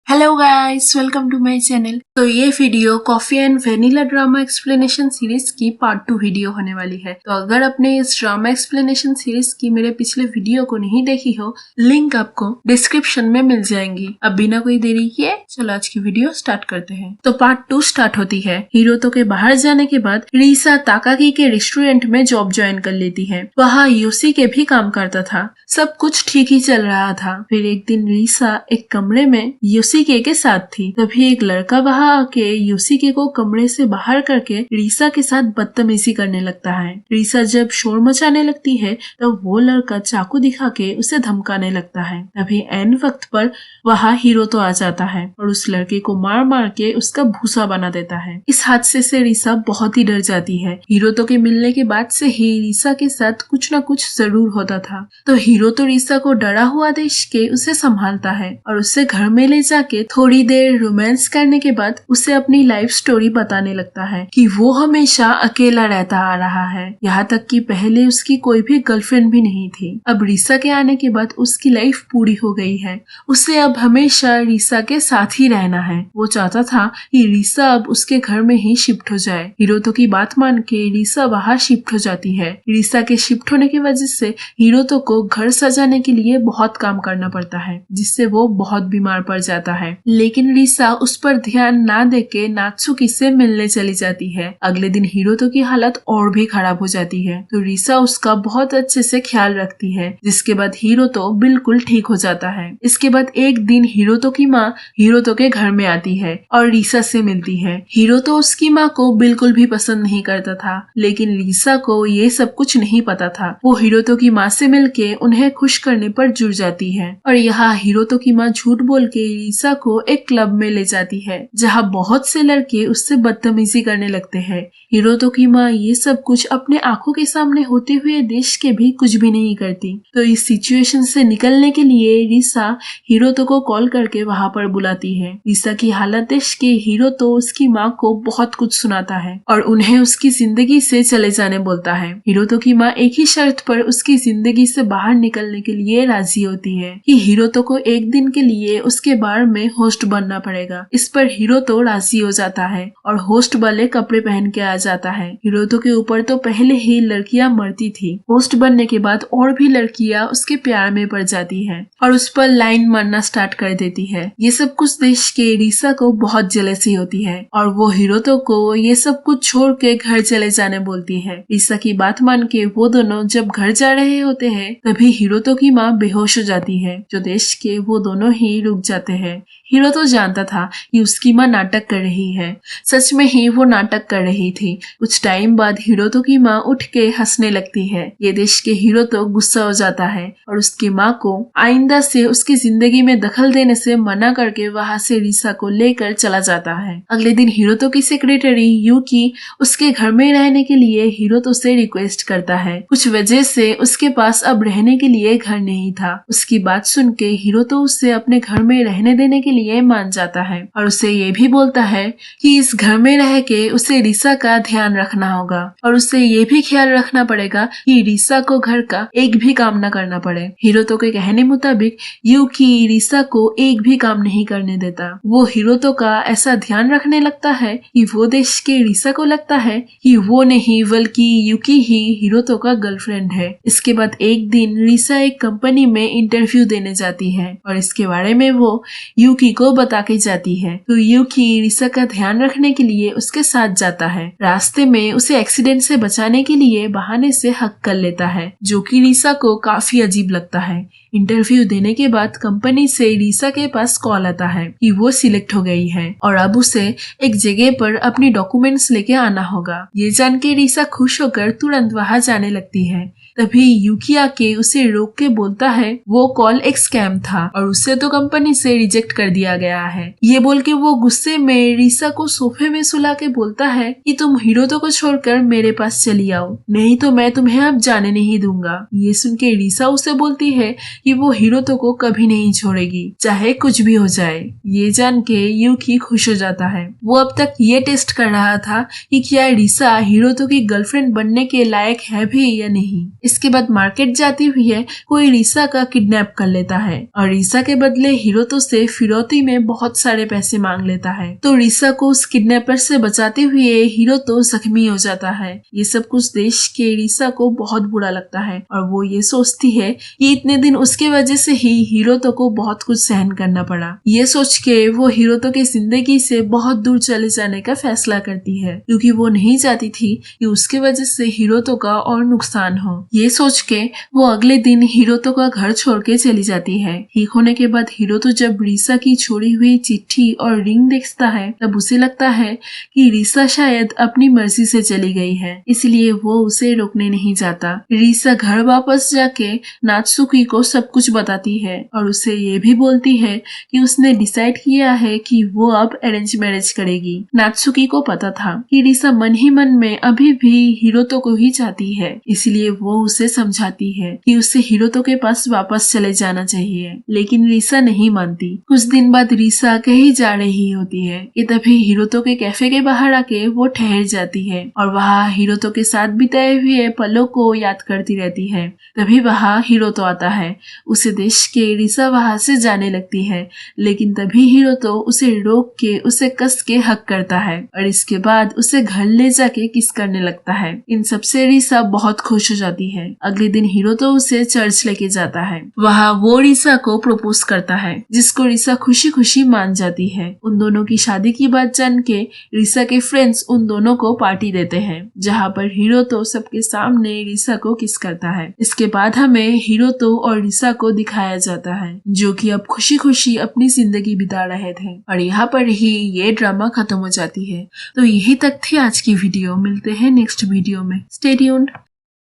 Hello guys, welcome to my channel. तो ये video coffee and vanilla drama explanation series की part 2 video होने वाली है। तो अगर आपने इस ड्रामा एक्सप्लेनेशन सीरीज की मेरे पिछले वीडियो को नहीं देखी हो, लिंक आपको डिस्क्रिप्शन में मिल जाएंगी। अब बिना कोई देरी किए चलो आज की वीडियो स्टार्ट करते हैं। तो पार्ट 2 स्टार्ट होती है। हिरोतो के बाहर जाने के बाद रिसा ताकाकी के रेस्टोरेंट में जॉब ज्वाइन कर लेती है। वहाँ योशिके भी काम करता था। सब कुछ ठीक ही चल रहा था। फिर एक दिन रिसा एक कमरे में योशिके के साथ थी। तभी एक लड़का वहां आके योशिके को कमरे से बाहर करके रिसा के साथ बदतमीजी करने लगता है। रिसा जब शोर मचाने लगती है तब वो लड़का चाकू दिखा के उसे धमकाने लगता है। तभी एन वक्त पर वहां हिरोतो आ जाता है और उस लड़के को मार मार के उसका भूसा बना देता है। इस हादसे से रिसा बहुत ही डर जाती है। हिरोतो के मिलने के बाद से ही रिसा के साथ कुछ न कुछ जरूर होता था। तो हिरोतो रिसा को डरा हुआ देख के उसे संभालता है और उसे घर में ले जाके थोड़ी देर रोमांस करने के बाद उसे अपनी लाइफ स्टोरी बताने लगता है कि वो हमेशा अकेला रहता आ रहा है, यहाँ तक कि पहले उसकी कोई भी गर्लफ्रेंड भी नहीं थी। अब रिसा के आने के बाद उसकी लाइफ पूरी हो गई है। उसे अब हमेशा रिसा के साथ ही रहना है। वो चाहता था कि रिसा अब उसके घर में ही शिफ्ट हो जाए। हिरोतो की बात मान के रिसा वहाँ शिफ्ट हो जाती है। रिसा के शिफ्ट होने की वजह से हिरोतो को घर सजाने के लिए बहुत काम करना पड़ता है, जिससे वो बहुत बीमार पड़ जाता है। लेकिन रिसा उस पर ध्यान ना देके नात्सुकी से मिलने चली जाती है। अगले दिन हिरोतो की हालत और भी खराब हो जाती है, तो रिसा उसका बहुत अच्छे से ख्याल रखती है, जिसके बाद हिरोतो बिल्कुल ठीक हो जाता है। इसके बाद एक दिन हिरोतो की माँ हिरोतो के घर में आती है और रिसा से मिलती है। हिरोतो उसकी माँ को बिल्कुल भी पसंद नहीं करता था, लेकिन रिसा को ये सब कुछ नहीं पता था। वो हिरोतो की माँ से मिलके उन्हें खुश करने पर जुड़ जाती है और यहाँ हिरोतो की माँ झूठ बोल के रिसा को एक क्लब में ले जाती है, जहाँ बहुत से लड़के उससे बदतमीजी करने लगते हैं। हिरोतो की माँ ये सब कुछ अपने आंखों के सामने होते हुए देश के भी कुछ भी नहीं करती। तो इस सिचुएशन से निकलने के लिए रिसा हिरोतो को कॉल करके वहाँ पर बुलाती है। रिसा की हालत देख के हिरोतो उसकी माँ को बहुत कुछ सुनाता है और उन्हें उसकी जिंदगी से चले जाने बोलता है। हिरोतो की माँ एक ही शर्त पर उसकी जिंदगी से बाहर निकलने के लिए राजी होती है कि हिरोतो को एक दिन के लिए उसके बार में होस्ट बनना पड़ेगा। इस पर हिरोतो राजी हो जाता है और होस्ट वाले कपड़े पहन के आ जाता है। हिरोतो के ऊपर तो पहले ही लड़कियां मरती थी। होस्ट बनने के बाद और भी लड़कियां उसके प्यार में पड़ जाती है और उस पर लाइन मारना स्टार्ट कर देती है। ये सब कुछ देख के रिसा को बहुत जेलसी होती है और वो हिरोतो को ये सब कुछ छोड़ के घर चले जाने बोलती है। रिसा की बात मान के वो दोनों जब घर जा रहे होते हैं तभी हिरोतो की माँ बेहोश हो जाती है, जो देख के वो दोनों ही रुक जाते हैं। हिरोतो जानता था कि उसकी माँ नाटक कर रही है। सच में ही वो नाटक कर रही थी। कुछ टाइम बाद हिरोतो की माँ उठ के हंसने लगती है। ये देख के हिरोतो गुस्सा हो जाता है और उसकी माँ को आइंदा से उसकी जिंदगी में दखल देने से मना करके वहाँ से रिसा को लेकर चला जाता है। अगले दिन हिरोतो की सेक्रेटरी यूकी उसके घर में रहने के लिए हिरोतो से रिक्वेस्ट करता है। कुछ वजह से उसके पास अब रहने के लिए घर नहीं था। उसकी बात सुन के हिरोतो उसे अपने घर में रहने देने के लिए मान जाता है और उसे ये भी बोलता है कि इस घर में रह के उसे रिसा का ध्यान रखना होगा और उसे ये भी ख्याल रखना पड़ेगा कि रिसा को घर का एक भी काम न करना पड़े। हिरोतो के कहने मुताबिक यूकी रिसा को एक भी काम नहीं करने देता। वो हिरोतो का ऐसा ध्यान रखने लगता है कि वो देख के रिसा को लगता है कि वो नहीं बल्कि यूकी ही हिरोतो का गर्लफ्रेंड है। इसके बाद एक दिन रिसा एक कंपनी में इंटरव्यू देने जाती है और इसके बारे में वो यूकी को बता के जाती है। तो यूकी रिसा का ध्यान रखने के लिए उसके साथ जाता है। रास्ते में उसे एक्सीडेंट से बचाने के लिए बहाने से हक कर लेता है, जो कि रिसा को काफी अजीब लगता है। इंटरव्यू देने के बाद कंपनी से रिसा के पास कॉल आता है कि वो सिलेक्ट हो गई है और अब उसे एक जगह पर अपनी डॉक्यूमेंट्स लेके आना होगा। ये जान के रिसा खुश होकर तुरंत वहाँ जाने लगती है। तभी यूकी आके उसे रोक के बोलता है वो कॉल एक स्कैम था और उसे तो कंपनी से रिजेक्ट कर दिया गया है। ये बोल के वो गुस्से में रिसा को सोफे में सुला के बोलता है कि तुम हिरोतो को छोड़कर मेरे पास चली आओ, नहीं तो मैं तुम्हें अब जाने नहीं दूंगा। ये सुन के रिसा उसे बोलती है कि वो हिरोतो को कभी नहीं छोड़ेगी, चाहे कुछ भी हो जाए। ये जान के यूकी खुश हो जाता है। वो अब तक ये टेस्ट कर रहा था कि क्या रिसा हिरोतो की गर्लफ्रेंड बनने के लायक है भी या नहीं। इसके बाद मार्केट जाती हुई कोई रिसा का किडनैप कर लेता है और रिसा के बदले हिरोतो से फिरौती में बहुत सारे पैसे मांग लेता है। तो रिसा को उस किडनैपर से बचाते हुए हिरोतो जख्मी हो जाता है। ये सब कुछ देख के रिसा को बहुत बुरा लगता है और वो ये सोचती है कि इतने दिन उसके वजह से ही हिरोतो को बहुत कुछ सहन करना पड़ा। ये सोच के वो हिरोतो की जिंदगी से बहुत दूर चले जाने का फैसला करती है क्योंकि वो नहीं चाहती थी कि उसके वजह से हिरोतो का और नुकसान हो। ये सोच के वो अगले दिन हिरोतो का घर छोड़ के चली जाती है। ठीक होने के बाद हिरोतो जब रिसा की छोड़ी हुई चिट्ठी और रिंग देखता है तब उसे लगता है कि रिसा शायद अपनी मर्जी से चली गई है, इसलिए वो उसे रोकने नहीं जाता। रिसा घर वापस जाके नात्सुकी को सब कुछ बताती है और उसे ये भी बोलती है कि उसने डिसाइड किया है कि वो अब अरेंज मैरिज करेगी। नात्सुकी को पता था कि रिसा मन ही मन में अभी भी हिरोतो को ही चाहती है, इसलिए वो उसे समझाती है कि उसे हिरोतो के पास वापस चले जाना चाहिए, लेकिन रिसा नहीं मानती। कुछ दिन बाद रिसा कहीं जा रही होती है कि तभी हिरोतो के कैफे के बाहर आके वो ठहर जाती है और वहाँ हिरोतो के साथ बिताए हुए पलों को याद करती रहती है। तभी वहाँ हिरोतो आता है। उसे देख के रिसा वहाँ से जाने लगती है, लेकिन तभी हिरोतो उसे रोक के उसे कस के हक करता है और इसके बाद उसे घर ले जाके किस करने लगता है। इन सबसे रिसा बहुत खुश हो जाती है। अगले दिन हिरोतो उसे चर्च लेके जाता है। वहाँ वो रिसा को प्रपोज करता है, जिसको रिसा खुशी खुशी मान जाती है। उन दोनों की शादी की बात जान के रिसा के फ्रेंड्स उन दोनों को पार्टी देते हैं, जहाँ पर हिरोतो सबके सामने रिसा को किस करता है। इसके बाद हमें हिरोतो और रिसा को दिखाया जाता है, जो कि अब खुशी खुशी अपनी जिंदगी बिता रहे थे और यहाँ पर ही ये ड्रामा खत्म हो जाती है। तो यही तक थी आज की वीडियो। मिलते हैं नेक्स्ट वीडियो में। Stay tuned.